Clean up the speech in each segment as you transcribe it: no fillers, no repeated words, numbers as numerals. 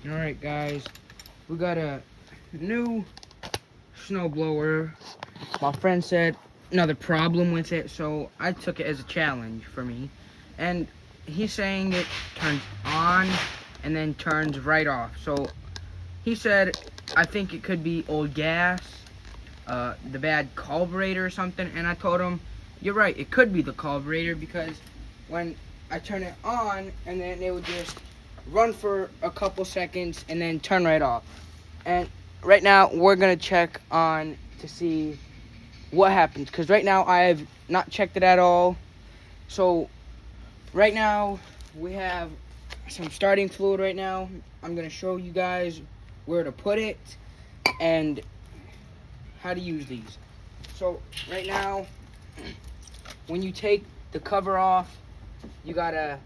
Alright guys, we got a new snowblower. My friend said another problem with it, so I took it as a challenge for me. And he's saying it turns on and then turns right off. So he said, I think it could be old gas, the bad carburetor or something. And I told him, you're right, it could be the carburetor, because when I turn it on and then it would just run for a couple seconds and then turn right off. And right now we're gonna check on to see what happens, because right now I have not checked it at all. So right now we have some starting fluid right now. I'm gonna show you guys where to put it and how to use these. So right now, when you take the cover off, you gotta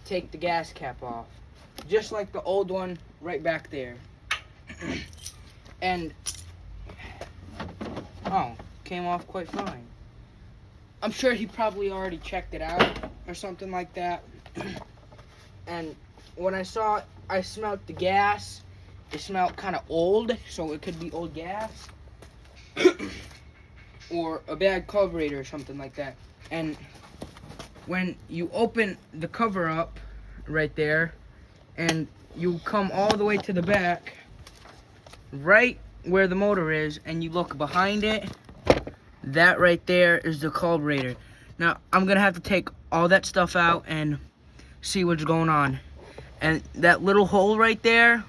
take the gas cap off, just like the old one right back there. And oh, came off quite fine. I'm sure he probably already checked it out or something like that. And when I saw it, I smelled the gas. It smelled kind of old, so it could be old gas or a bad carburetor or something like that. And when you open the cover up right there and you come all the way to the back, right where the motor is, and you look behind it, that right there is the carburetor. Now I'm gonna have to take all that stuff out and see what's going on. And that little hole right there,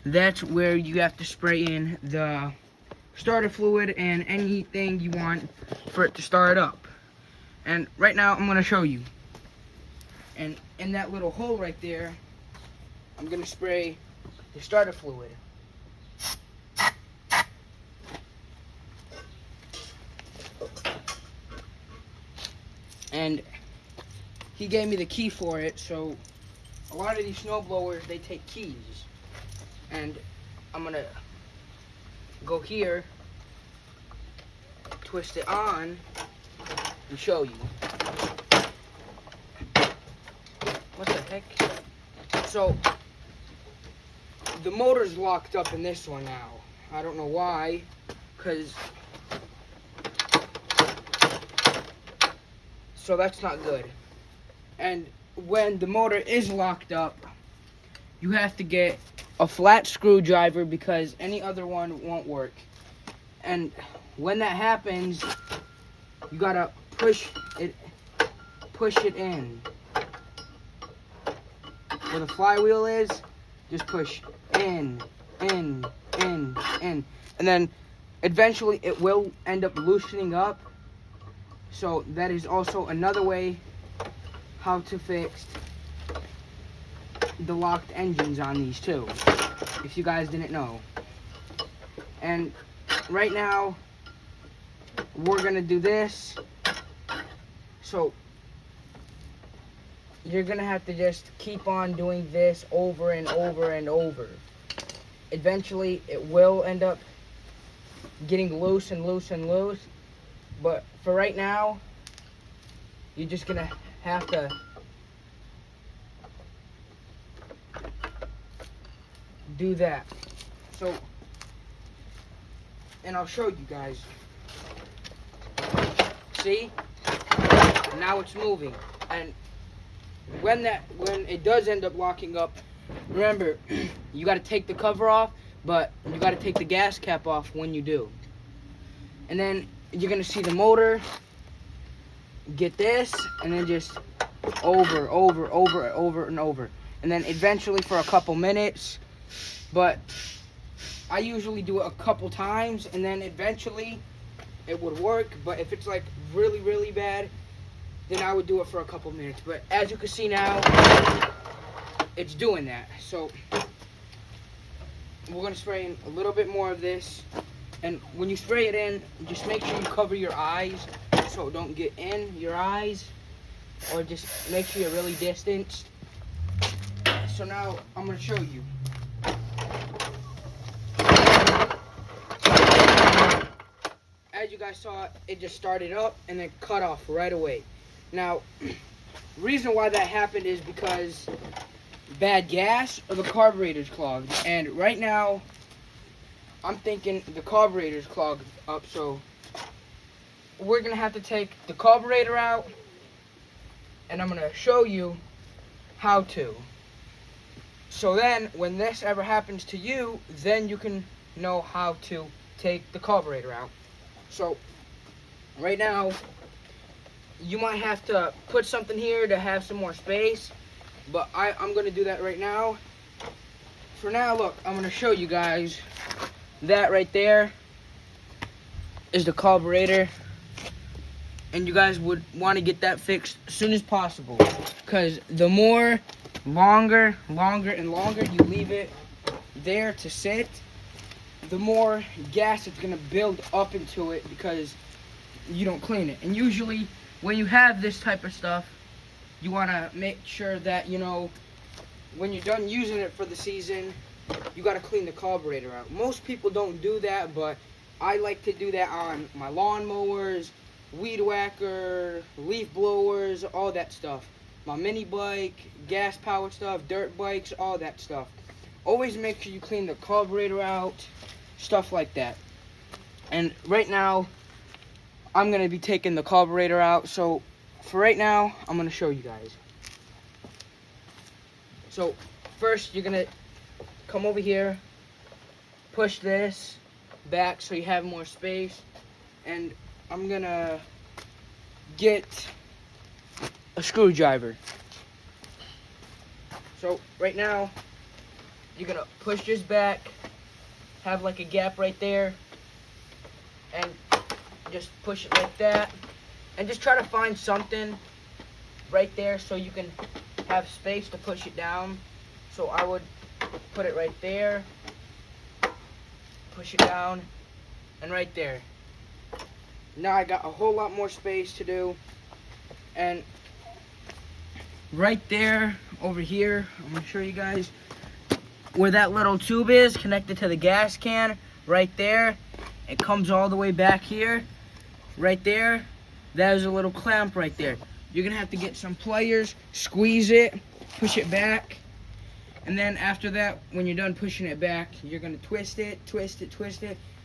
that's where you have to spray in the starter fluid and anything you want for it to start up. And right now I'm gonna show you. And in that little hole right there, I'm gonna spray the starter fluid. And he gave me the key for it, so a lot of these snow blowers, they take keys. And I'm gonna go here, twist it on, and show you. What the heck? So the motor's locked up in this one now. I don't know why, because so that's not good. And when the motor is locked up, you have to get a flat screwdriver, because any other one won't work. And when that happens, you gotta push it in. Where the flywheel is, just push in. And then eventually it will end up loosening up. So that is also another way how to fix the locked engines on these too, if you guys didn't know. And right now we're gonna do this. So you're gonna have to just keep on doing this over and over and over. Eventually it will end up getting loose and loose and loose, but for right now you're just gonna have to do that. So, and I'll show you guys. See? Now it's moving. And when it does end up locking up, remember, you got to take the cover off, but you got to take the gas cap off when you do. And then you're going to see the motor get this, and then just over and over. And then eventually for a couple minutes, but I usually do it a couple times, and then eventually it would work. But if it's like really bad, then I would do it for a couple minutes. But as you can see now, it's doing that. So we're gonna spray in a little bit more of this, and when you spray it in, just make sure you cover your eyes so it don't get in your eyes, or just make sure you're really distanced. So now I'm gonna show you. As you guys saw, it just started up and then cut off right away. Now, reason why that happened is because bad gas or the carburetor's clogged. And right now, I'm thinking the carburetor's clogged up, so we're gonna have to take the carburetor out, and I'm gonna show you how to. So then, when this ever happens to you, then you can know how to take the carburetor out. So, right now, you might have to put something here to have some more space, but I'm gonna do that right now. For now, look, I'm gonna show you guys that right there is the carburetor, and you guys would want to get that fixed as soon as possible, because the more longer you leave it there to sit, the more gas it's gonna build up into it because you don't clean it. And usually when you have this type of stuff, you want to make sure that, you know, when you're done using it for the season, you got to clean the carburetor out. Most people don't do that, but I like to do that on my lawn mowers, weed whacker, leaf blowers, all that stuff. My mini bike, gas powered stuff, dirt bikes, all that stuff. Always make sure you clean the carburetor out, stuff like that. And right now, I'm going to be taking the carburetor out. So for right now, I'm going to show you guys. So first, you're going to come over here, push this back so you have more space, and I'm going to get a screwdriver. So right now, you're going to push this back, have like a gap right there, and just push it like that, and just try to find something right there so you can have space to push it down. So I would put it right there, push it down, and right there. Now I got a whole lot more space to do. And right there, over here, I'm going to show you guys where that little tube is connected to the gas can. Right there, it comes all the way back here. Right there, that is a little clamp right there. You're going to have to get some pliers, squeeze it, push it back. And then after that, when you're done pushing it back, you're going to twist it,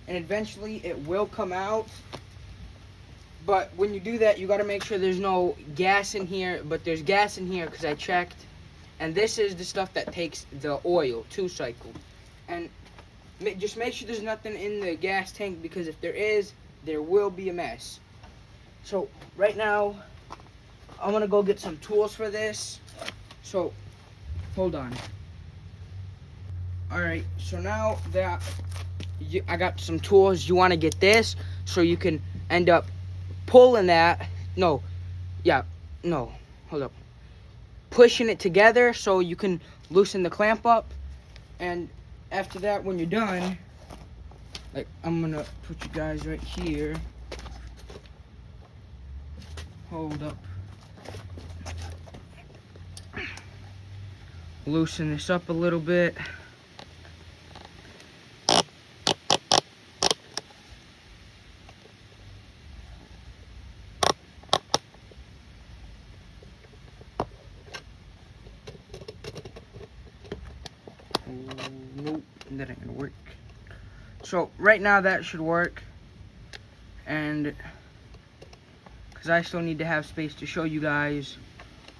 and eventually it will come out. But when you do that, you got to make sure there's no gas in here. But there's gas in here because I checked. And this is the stuff that takes the oil, 2-cycle. And just make sure there's nothing in the gas tank, because if there is, there will be a mess. So right now, I'm going to go get some tools for this. So hold on. Alright, so now that I got some tools, you want to get this so you can end up pulling that. Hold up. Pushing it together so you can loosen the clamp up. And after that, when you're done, like, I'm going to put you guys right here. Hold up. Loosen this up a little bit. Nope, that ain't gonna work. So right now that should work, and because I still need to have space to show you guys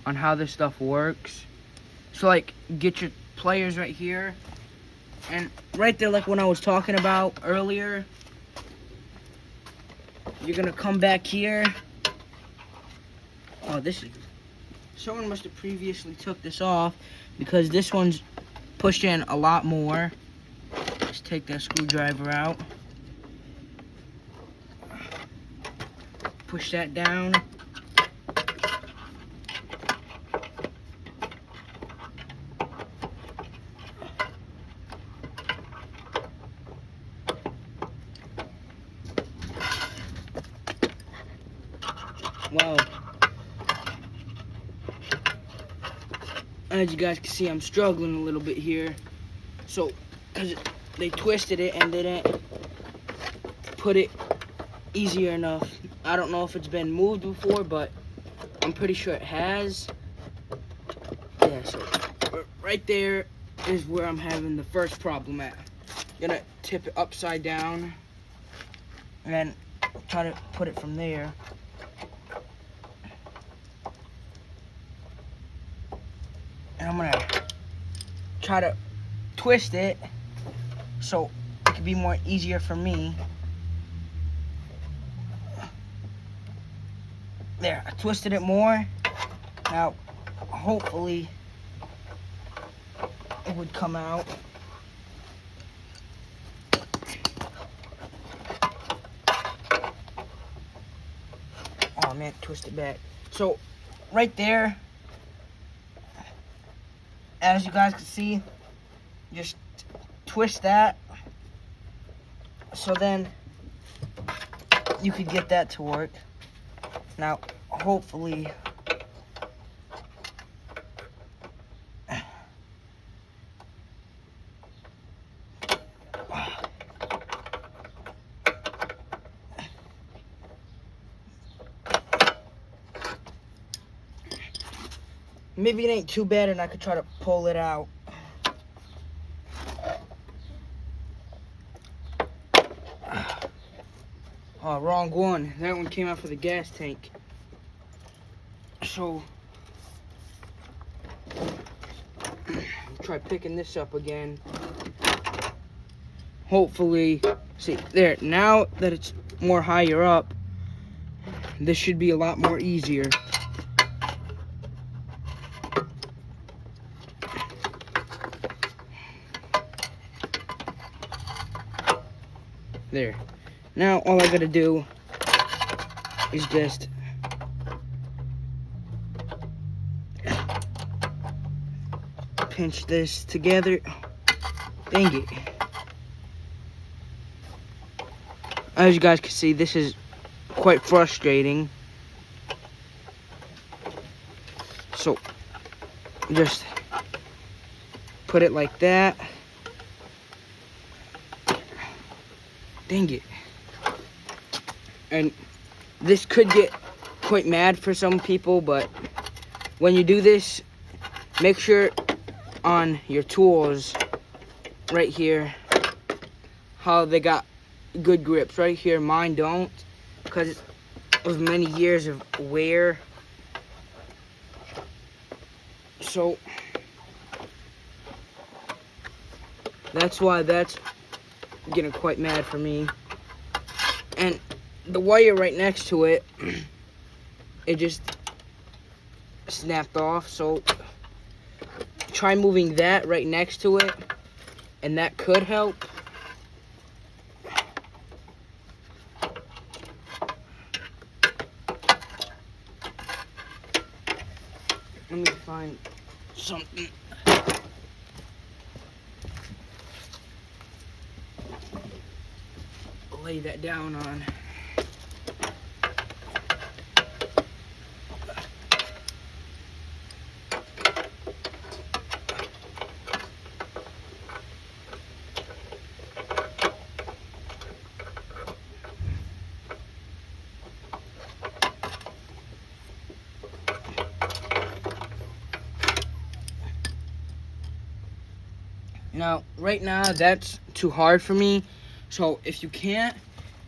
on how this stuff works. So like, get your pliers right here, and right there, like when I was talking about earlier, you're gonna come back here. Oh, this is, someone must have previously took this off, because this one's pushed in a lot more. Let's take that screwdriver out. Push that down. Wow. As you guys can see, I'm struggling a little bit here. So, because they twisted it and they didn't put it easier enough. I don't know if it's been moved before, but I'm pretty sure it has. Yeah, so right there is where I'm having the first problem at. Gonna tip it upside down and then try to put it from there. And I'm gonna try to twist it so it can be more easier for me. There, I twisted it more. Now, hopefully, it would come out. Oh man, twist it back. So, right there, as you guys can see, just twist that. So then, you could get that to work. Now, hopefully, maybe it ain't too bad and I could try to pull it out. Oh, wrong one. That one came out for the gas tank. So, try picking this up again. Hopefully, see, there, now that it's more higher up, this should be a lot more easier. There. Now all I gotta do is just pinch this together. Dang it. As you guys can see, this is quite frustrating. So just put it like that. Dang it. And this could get quite mad for some people, but when you do this, make sure on your tools right here how they got good grips. Right here, mine don't, because of many years of wear. So that's why that's getting quite mad for me. And the wire right next to it, it just snapped off. So try moving that right next to it, and that could help. Let me find something. Lay that down on. Now, right now, that's too hard for me. So if you can't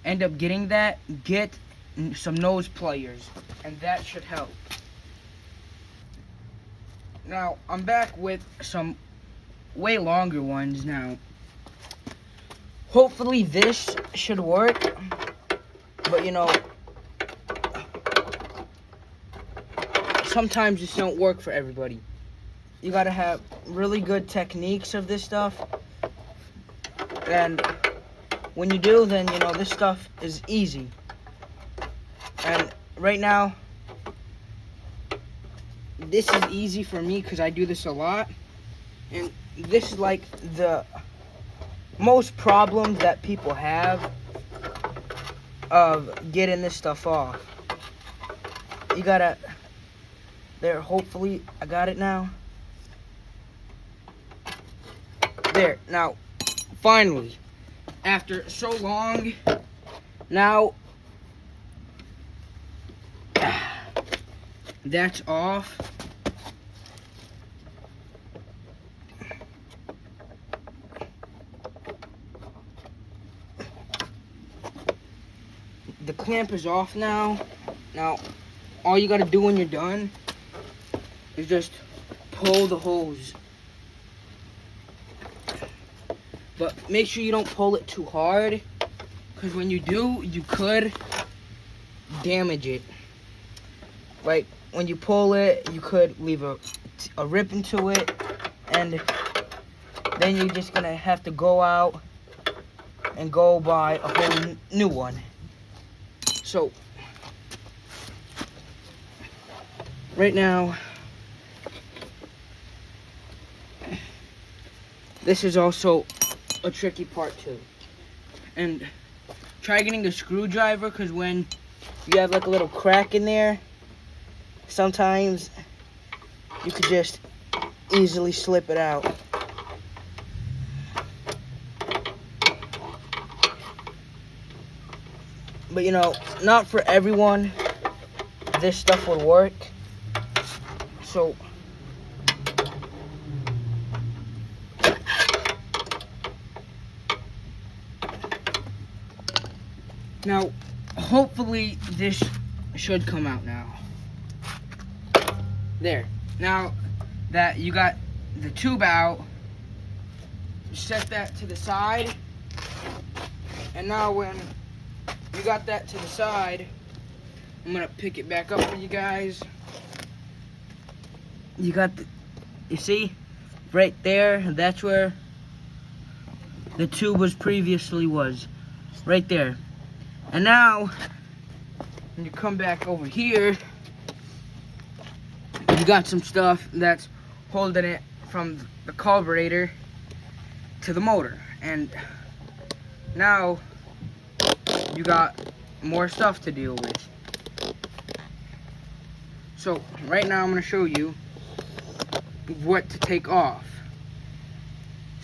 end up getting that, get some nose pliers, and that should help. Now, I'm back with some way longer ones now. Hopefully this should work, but you know, sometimes this don't work for everybody. You gotta have really good techniques of this stuff, and when you do, then you know this stuff is easy. And right now, this is easy for me because I do this a lot, and this is like the most problems that people have of getting this stuff off. You gotta, there, hopefully I got it now. There, now, finally, after so long, now, that's off. clamp is off now. Now, all you gotta do when you're done is just pull the hose. But make sure you don't pull it too hard, because when you do, you could damage it. Like, when you pull it, you could leave a rip into it, and then you're just gonna have to go out and go buy a whole new one. So, right now, this is also a tricky part too. And try getting a screwdriver, because when you have like a little crack in there, sometimes you could just easily slip it out. But you know, not for everyone this stuff would work. So now, hopefully this should come out now. There. Now that you got the tube out, set that to the side. And now when you got that to the side, I'm gonna pick it back up for you guys. You got you see, right there, that's where the tube previously was. Right there. And now, when you come back over here, you got some stuff that's holding it from the carburetor to the motor. And now, you got more stuff to deal with. So, right now I'm going to show you what to take off.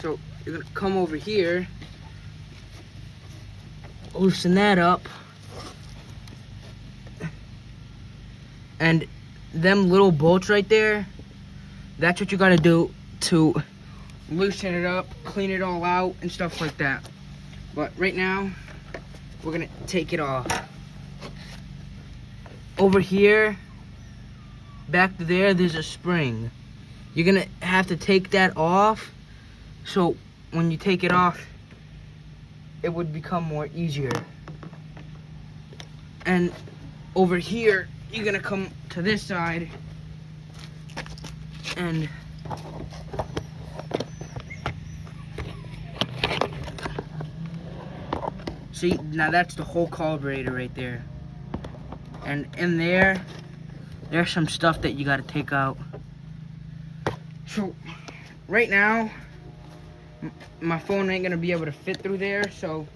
So, you're going to come over here, loosen that up, and them little bolts right there, that's what you got to do to loosen it up, clean it all out, and stuff like that. But right now, we're gonna take it off. Over here, back to there's a spring. You're gonna have to take that off, so when you take it off, it would become more easier. And over here, you're gonna come to this side, and see, now that's the whole carburetor right there. And in there's some stuff that you gotta take out. So, right now, my phone ain't gonna be able to fit through there, so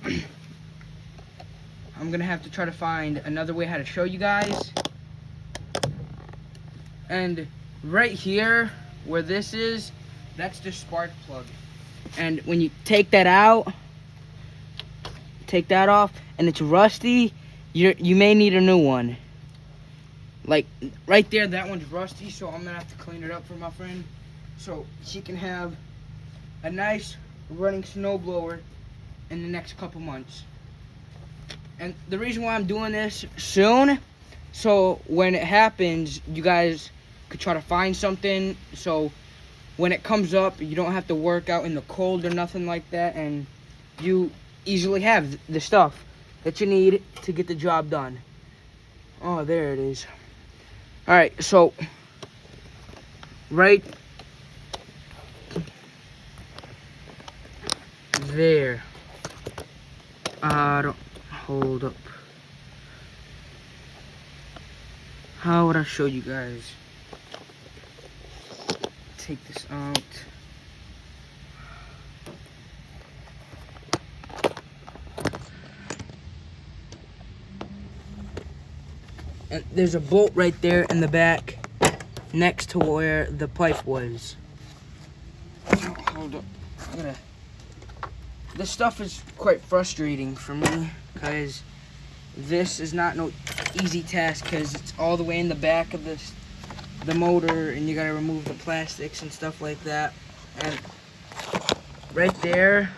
I'm gonna have to try to find another way how to show you guys. And right here, where this is, that's the spark plug. And when you take that out, take that off, and it's rusty, you may need a new one. Like, right there, that one's rusty, so I'm gonna have to clean it up for my friend, so she can have a nice running snowblower in the next couple months. And the reason why I'm doing this soon, so when it happens, you guys could try to find something, so when it comes up, you don't have to work out in the cold or nothing like that, and you easily have the stuff that you need to get the job done. Oh, there it is. Alright, so right there. Don't hold up. How would I show you guys? Take this out. And there's a bolt right there in the back next to where the pipe was. Oh, hold up. This stuff is quite frustrating for me, because this is not no easy task, because it's all the way in the back of the motor, and you gotta remove the plastics and stuff like that. And right there,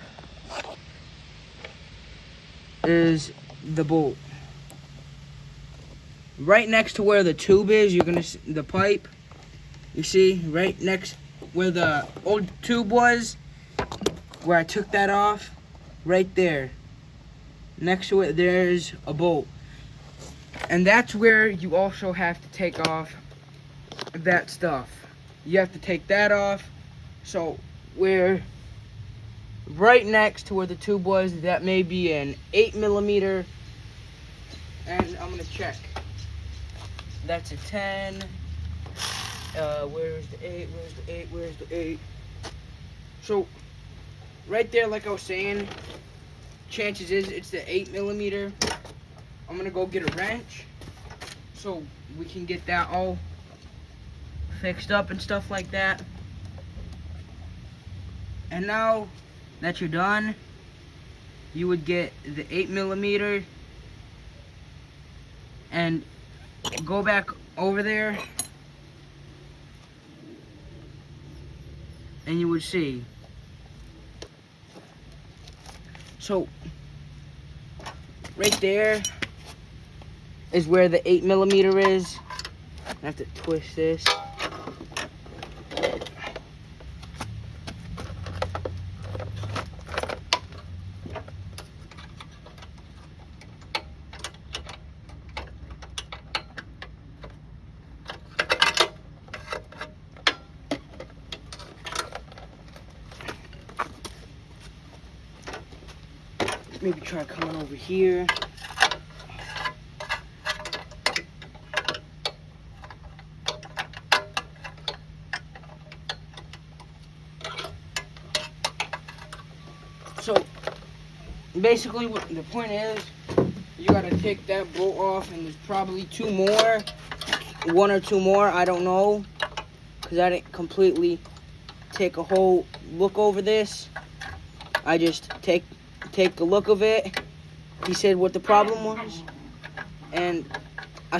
is the bolt. Right next to where the tube is, you're gonna see the pipe. You see, right next where the old tube was, where I took that off, right there. Next to it, there's a bolt. And that's where you also have to take off that stuff. You have to take that off. So we're right next to where the tube was. That may be an 8mm. And I'm gonna check. That's a 10. Where's the 8? Where's the 8? Where's the 8? So right there, like I was saying, chances is it's the 8mm. I'm gonna go get a wrench so we can get that all fixed up and stuff like that. And now that you're done, you would get the 8mm and go back over there, and you would see. So right there is where the 8mm is. I have to twist this. Maybe try coming over here. So basically what the point is, you gotta take that bolt off, and there's probably two more, one or two more, I don't know, because I didn't completely take a whole look over this. I just take a look of it. He said what the problem was, and I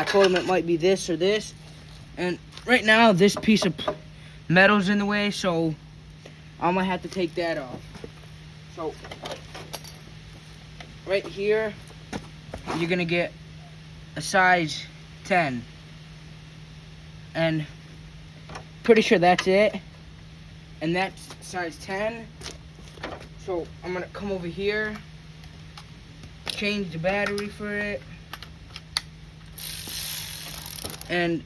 told him it might be this or this, and right now this piece of metal's in the way, so I'm gonna have to take that off. So right here, you're gonna get a size 10, and pretty sure that's it, and that's size 10. So I'm gonna come over here, change the battery for it, and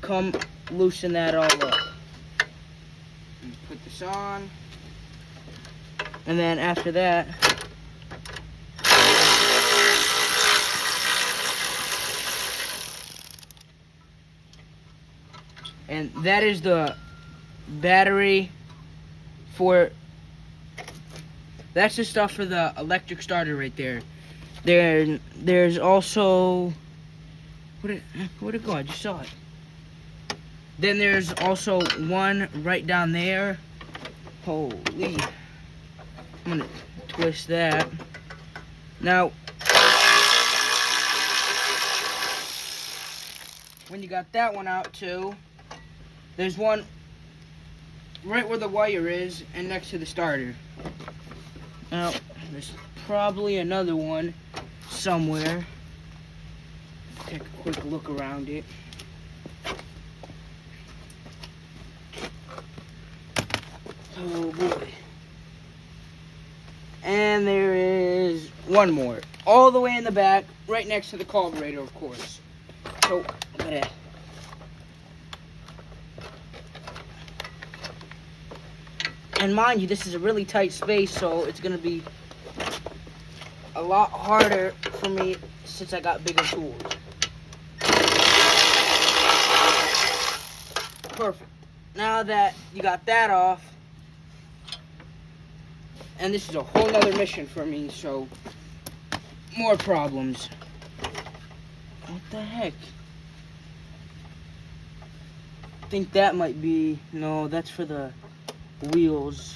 come loosen that all up. And put this on, and then after that, and that is the battery for. That's the stuff for the electric starter right there. There's also, where'd it go? I just saw it. Then there's also one right down there. Holy. I'm gonna twist that. Now, when you got that one out too, there's one right where the wire is and next to the starter. Now, there's probably another one somewhere. Take a quick look around it. Oh boy. And there is one more. All the way in the back, right next to the calberator, of course. So, I'm gonna... And mind you, this is a really tight space, so it's gonna be a lot harder for me since I got bigger tools. Perfect. Now that you got that off, and this is a whole nother mission for me, so more problems. What the heck? I think that might be, no, that's for the wheels.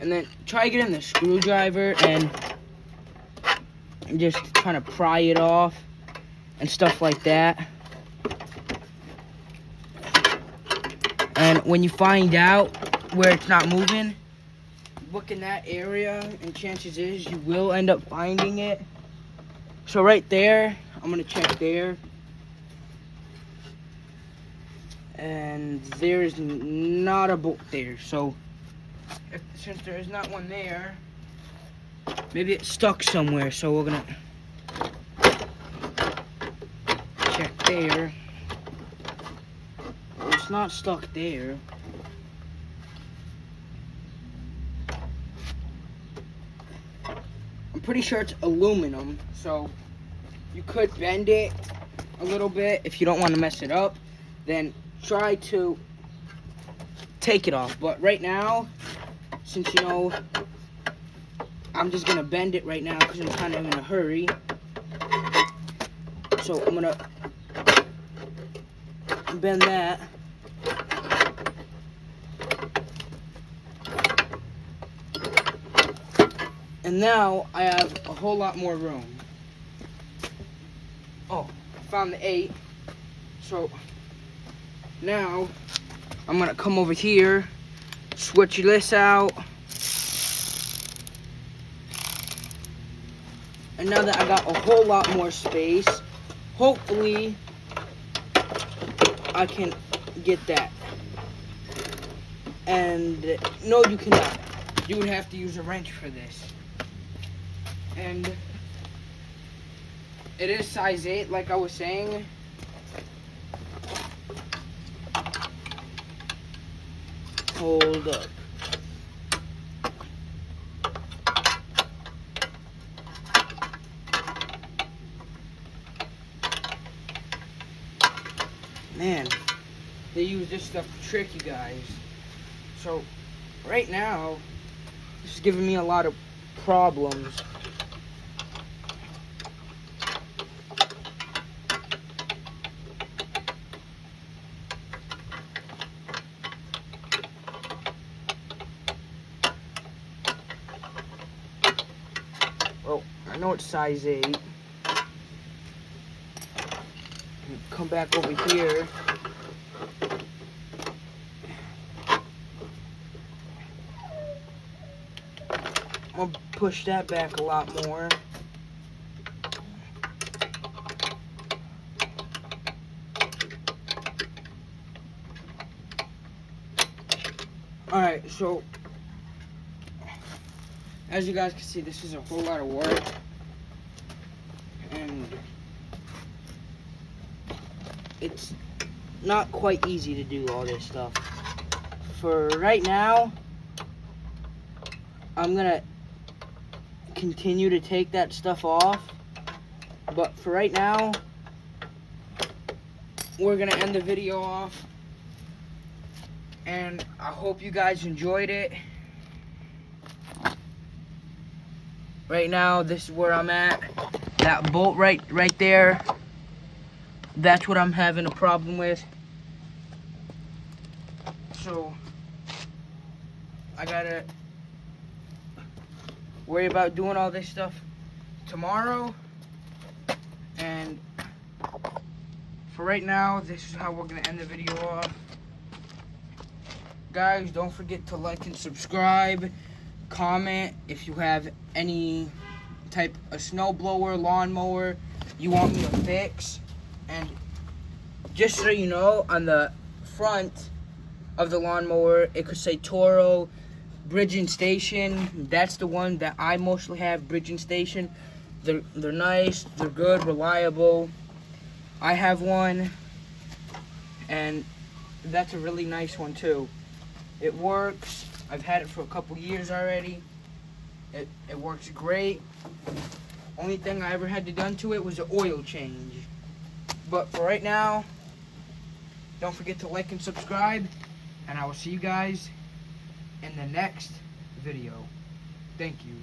And then try getting the screwdriver and just trying to pry it off and stuff like that. And And when you find out where it's not moving, look in that area, and chances is you will end up finding it. So right there, I'm gonna check there. And there's not a bolt there. So since there is not one there, maybe it's stuck somewhere. So we're gonna check there. It's not stuck there. I'm pretty sure it's aluminum, so you could bend it a little bit. If you don't want to mess it up, then try to take it off. But right now, since you know, I'm just gonna bend it right now because I'm kind of in a hurry. So I'm gonna bend that. And now I have a whole lot more room. Oh, I found the 8. So now I'm gonna come over here, switch this out. And now that I got a whole lot more space, hopefully I can get that. And no, you cannot. You would have to use a wrench for this. And it is size 8, like I was saying. Hold up. Man, they use this stuff to trick you guys. So right now, this is giving me a lot of problems. Oh, I know it's size 8. Come back over here. I'm gonna push that back a lot more. Alright, so as you guys can see, this is a whole lot of work. And it's not quite easy to do all this stuff. For right now, I'm gonna continue to take that stuff off. But for right now, we're gonna end the video off. And I hope you guys enjoyed it. Right now, this is where I'm at. That bolt right there, that's what I'm having a problem with. So I gotta worry about doing all this stuff tomorrow. And for right now, this is how we're gonna end the video off. Guys, don't forget to like and subscribe. Comment if you have any type of snowblower, lawnmower you want me to fix. And just so you know, on the front of the lawnmower, it could say Toro Bridging Station. That's the one that I mostly have, Bridging Station. They're nice, they're good, reliable. I have one, and that's a really nice one too. It works. I've had it for a couple years already. It works great. Only thing I ever had to done to it was an oil change. But for right now, don't forget to like and subscribe, and I will see you guys in the next video. Thank you.